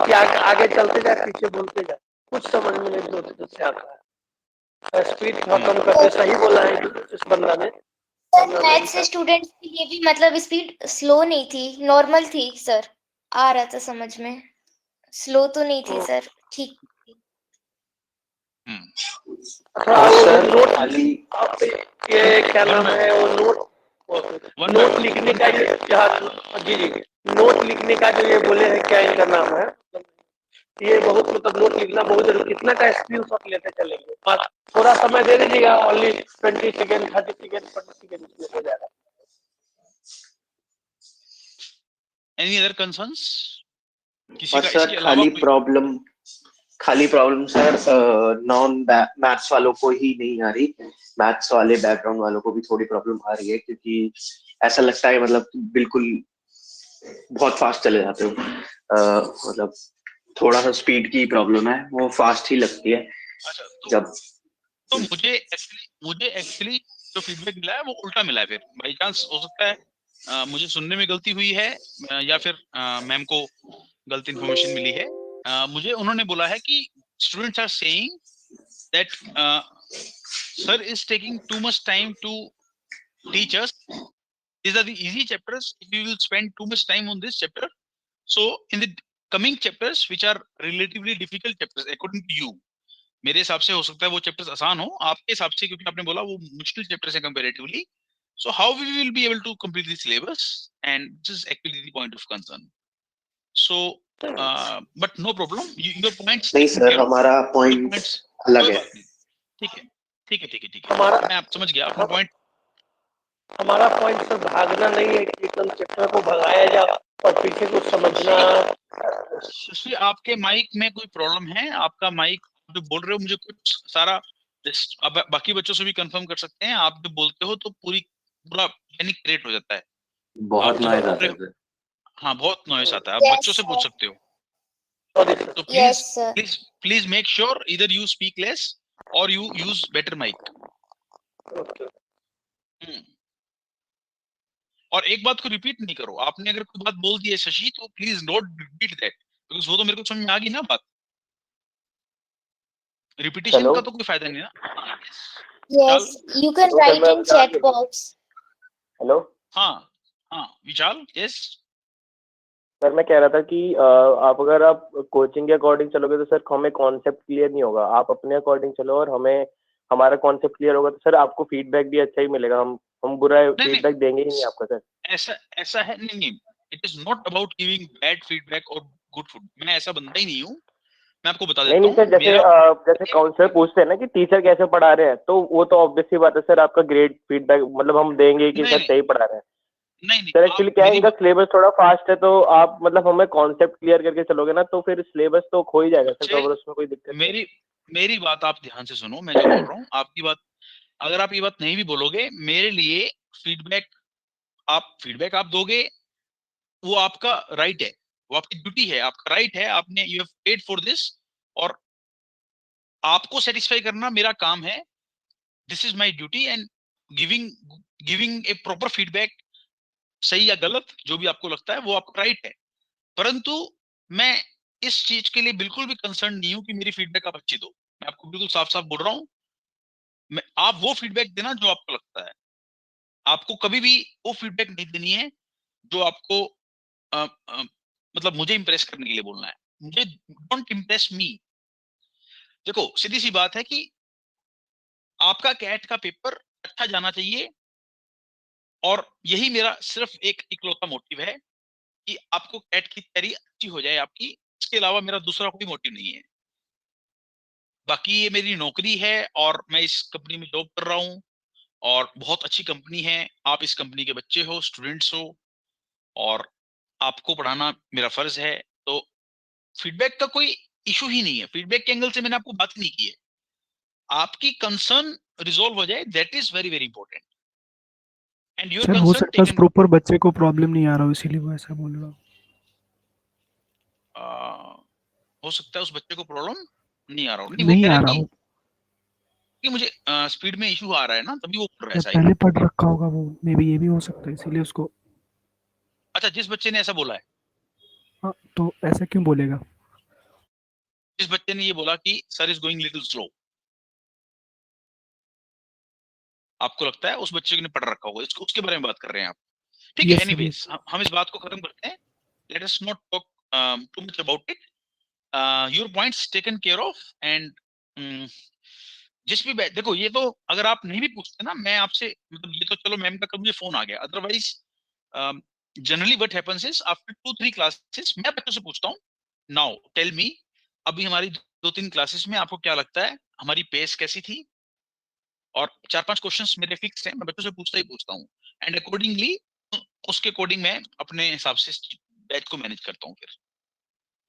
कि आगे चलते जाए, पीछे बोलते जाए, कुछ समझ में नहीं दो से आता है। स्पीड थोड़ा कम कर दे, सही बोला है इस बंदा ने। सर मैथ्स स्टूडेंट्स के लिए भी मतलब स्पीड स्लो नहीं थी, नॉर्मल थी सर, आ रहा था समझ में, स्लो तो नहीं थी सर, ठीक थी। और सर नोट खाली आप ये क्या नाम है वो नोट लिखने का जी जी नोट लिखने का जो ये बोले हैं, क्या इनका नाम है, ये बहुत मतलब नोट लिखना बहुत जरूरी। कितना का स्क्रीनशॉट लेते चलेंगे, बस थोड़ा समय दे दीजिएगा, ओनली 20 सेकेंड 30 सेकेंड 40 सेकेंड हो जाएगा। Any other concerns? और सर खाली प्रॉब्लम सर नॉन मैथ्स वालों को ही नहीं आ रही, मैथ्स वाले बैकग्राउंड वालों को भी थोड़ी प्रॉब्लम आ रही है, क्योंकि ऐसा लगता है मतलब बिल्कुल बहुत फास्ट चले जाते हो। मतलब थोड़ा सा स्पीड की प्रॉब्लम है, वो फास्ट ही लगती है। अच्छा, जब तो मुझे एक्चुअली जो फीडबैक मिला है वो उल्टा मिला है। फिर बाई चांस हो सकता है मुझे सुनने में गलती हुई है, या फिर मैम को गलत इन्फॉर्मेशन मिली है। मुझे उन्होंने बोला है कि students are saying that sir is taking too much time to teach us, these are the easy chapters, if you will spend too much time on this chapter, so in the coming chapters which are relatively difficult chapters according to you, मेरे हिसाब से हो सकता है वो chapters आसान हो, आपके हिसाब से क्योंकि आपने बोला वो मुश्किल चैप्टर्स हैं comparatively, so how we will be able to complete the syllabus, and this is actually the point of concern. So but no problem, your points नहीं taken सर, care of, हमारा पॉइंट अलग कोई है। बात नहीं, ठीक है, मैं आप समझ गया अपना पॉइंट। हमारा पॉइंट सर भागना नहीं है कि एकदम चैप्टर को भगाया जाए और पीछे कुछ समझना। शशि, आपके माइक में कोई प्रॉब्लम है? आपका माइक जो बोल रहे हो मुझे कुछ सारा, अब बाकी बच्चों से भी कंफर्म कर सकते हैं, आप जब बोलते हो तो पूरा पैनिक क्रिएट हो जाता है। बहुत आप जब नॉइज बोल आता रहे है हो, सर। हाँ बहुत नॉइस आता है, आप बच्चों से पूछ सकते हो। तो प्लीज मेक श्योर इधर यू स्पीक लेस और यू यूज बेटर माइक। और एक बात को रिपीट नहीं करो, आपने अगर कोई बात बोल दी है शशि तो please not repeat that, because वो तो मेरे को समझ में आ गई ना बात, रिपीटिशन का तो कोई फायदा नहीं ना। Yes, you can write in chat box. Hello हाँ विशाल, यस सर, मैं कह रहा था कि आप कोचिंग के अकॉर्डिंग चलोगे तो सर हमें कॉन्सेप्ट क्लियर नहीं होगा। आप अपने अकॉर्डिंग चलो और हमें हमारा कॉन्सेप्ट क्लियर होगा तो सर आपको फीडबैक भी अच्छा ही मिलेगा। हम बुरा फीडबैक देंगे ही नहीं आपको सर। ऐसा है नहीं, it is not about giving bad feedback और गुड फूड, मैं ऐसा बंदा ही नहीं हूँ, मैं आपको बता देता हूँ। नहीं सर, जैसे काउंसलर पूछते हैं ना कि टीचर कैसे पढ़ा रहे हैं, तो वो तो ऑब्वियस सी बात है सर, आपका ग्रेड फीडबैक मतलब हम देंगे कि सर सही पढ़ा रहे हैं। नहीं सर एक्चुअली क्या है, इनका सिलेबस थोड़ा फास्ट है, तो आप मतलब हमें कॉन्सेप्ट क्लियर करके चलोगे ना तो फिर सिलेबस तो खो ही जाएगा सर, कवर उसमें कोई दिक्कत नहीं। मेरी बात आप ध्यान से सुनो, मैं जो बोल रहा हूँ आपकी बात, अगर आप ये बात नहीं भी बोलोगे मेरे लिए फीडबैक आप दोगे, वो आपका राइट है, वो आपकी ड्यूटी है, आपका राइट है, आपने you have paid for this, और आपको सेटिस्फाई करना मेरा काम है, this is my duty, and giving a proper feedback, सही या गलत जो भी आपको लगता है वो आपका राइट है। परंतु मैं इस चीज के लिए बिल्कुल भी कंसर्न नहीं हूं कि मेरी फीडबैक आप अच्छी दो, मैं आपको बिल्कुल साफ साफ बोल रहा हूं, आप वो फीडबैक देना जो आपको लगता है। आपको कभी भी वो फीडबैक नहीं देनी है जो आपको मतलब मुझे इंप्रेस करने के लिए बोलना है, मुझे डोंट इम्प्रेस मी। देखो सीधी सी बात है कि आपका कैट का पेपर अच्छा जाना चाहिए, और यही मेरा सिर्फ एक इकलौता मोटिव है कि आपको कैट की तैयारी अच्छी हो जाए आपकी, इसके अलावा मेरा दूसरा कोई मोटिव नहीं है। बाकी ये मेरी नौकरी है और मैं इस कंपनी में जॉब कर रहा हूँ, और बहुत अच्छी कंपनी है, आप इस कंपनी के बच्चे हो, स्टूडेंट्स हो, और आपको पढ़ाना मेरा फर्ज है। तो फीडबैक का कोई इशू ही नहीं है, फीडबैक के एंगल से मैंने आपको बात नहीं की है, आपकी कंसर्न रिजॉल्व हो जाए, that is very very important. And your sir हो कंसर्न सकता है प्रॉपर बच्चे को प्रॉब्लम नहीं आ रहा हो, इसीलिए वो ऐसा बोल रहा हो। हो सकता है उस बच्चे को प्रॉब्लम नहीं आ रहा हो, वो नहीं कह आ रहा रहा है हो, कि मुझे स्पीड में इशू आ रहा है ना, तभी वो बोल रहा है पहले पढ़ रखा होगा वो, मे बी ये भी हो सकता है इसीलिए उसको। अच्छा, जिस बच्चे ने ऐसा बोला है, हाँ तो ऐसा क्यों बोलेगा? इस बच्चे ने ये बोला कि sir is going little slow, आपको लगता है उस बच्चे ने पढ़ रखा होगा, इसको उसके बारे में बात कर रहे हैं आप, ठीक है। Yes, sir, एनीवेज हम इस बात को खत्म करते हैं, let us not talk too much about it, your points taken care of. And जिस भी देखो, ये तो अगर आप नहीं भी पूछते ना, मैं आपसे मतलब ये तो चलो मैम का कभी फोन आ गया, otherwise generally what happens is after 2-3 classes मैं बच्चों से पूछता हूँ, नाउ टेल मी, अभी हमारी 2-3 क्लासेस में आपको क्या लगता है हमारी पेस कैसी थी, और 4-5 क्वेश्चंस मेरे फिक्स हैं, मैं बच्चों से पूछता ही पूछता हूँ, एंड अकॉर्डिंगली उसके अकॉर्डिंग मैं अपने हिसाब से बैच को मैनेज करता हूँ। फिर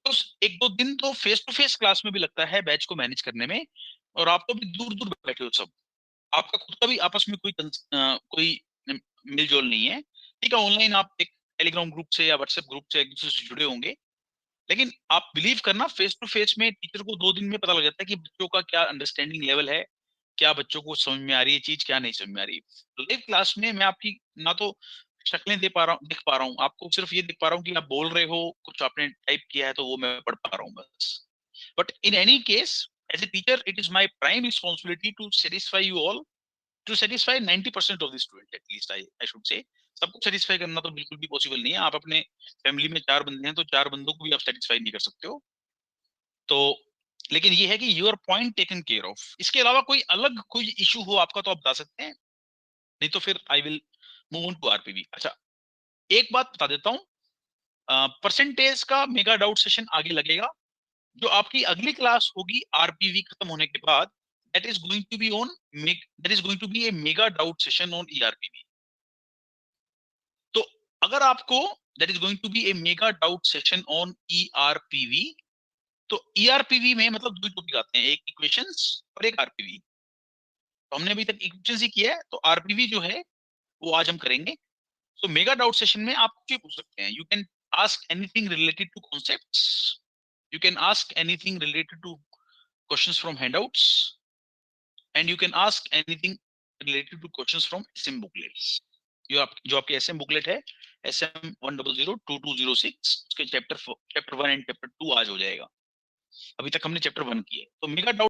तो 1-2 दिन तो फेस टू फेस क्लास में भी लगता है बैच को मैनेज करने में, और आप तो भी दूर दूर बैठे हो सब, आपका खुद का भी आपस में कोई मिलजोल नहीं है, ठीक है। ऑनलाइन आप एक टेलीग्राम ग्रुप से या व्हाट्सएप ग्रुप से एक दूसरे से जुड़े होंगे, लेकिन आप बिलीव करना फेस टू फेस में टीचर को 2 दिन में पता लग जाता है कि बच्चों का क्या अंडरस्टैंडिंग लेवल है, क्या बच्चों को समझ में आ रही है चीज, क्या नहीं समझ में आ रही है। लाइव क्लास में मैं आपकी ना तो शक्लें देख पा रहा हूँ, आपको सिर्फ ये देख पा रहा हूँ कि आप बोल रहे हो, कुछ आपने टाइप किया है तो वो मैं पढ़ पा रहा हूँ बस। But in any case as a teacher it is my prime responsibility to satisfy you all, to satisfy 90% of the student at least, I should say. सबको सेटिस्फाई करना तो बिल्कुल भी पॉसिबल नहीं है, आप अपने फैमिली में 4 बंदे हैं तो 4 बंदों को भी आप सेटिस्फाई नहीं कर सकते हो। तो लेकिन ये है कि your point taken care of, इसके अलावा कोई अलग कोई इशू हो आपका तो आप बता सकते हैं, नहीं तो फिर I will move on to RPV. अच्छा, एक बात बता देता हूँ, परसेंटेज का मेगा डाउट सेशन आगे लगेगा, जो आपकी अगली क्लास होगी आरपीवी खत्म होने के बाद, that is going to be on that is going to be a mega doubt session on ERPV. तो अगर आपको that is going to be a mega doubt session on ERPV, तो ईआरपीवी में मतलब 2 टॉपिक आते हैं, एक इक्वेशंस और एक आरपीवी। तो हमने अभी तक इक्वेशंस ही किया है, तो आरपीवी जो है वो आज हम करेंगे। तो मेगा डाउट सेशन में आप कुछ भी पूछ सकते हैं, you can ask anything related to concepts, you can ask anything related to questions from handouts, and you can ask anything related to questions from SM booklets। जो आपके SM बुकलेट है SM 1002206, उसके चैप्टर 1 एंड चैप्टर 2 आज हो जाएगा, अभी तक हमने चैप्टर 1 किए। तो मेगा डाउट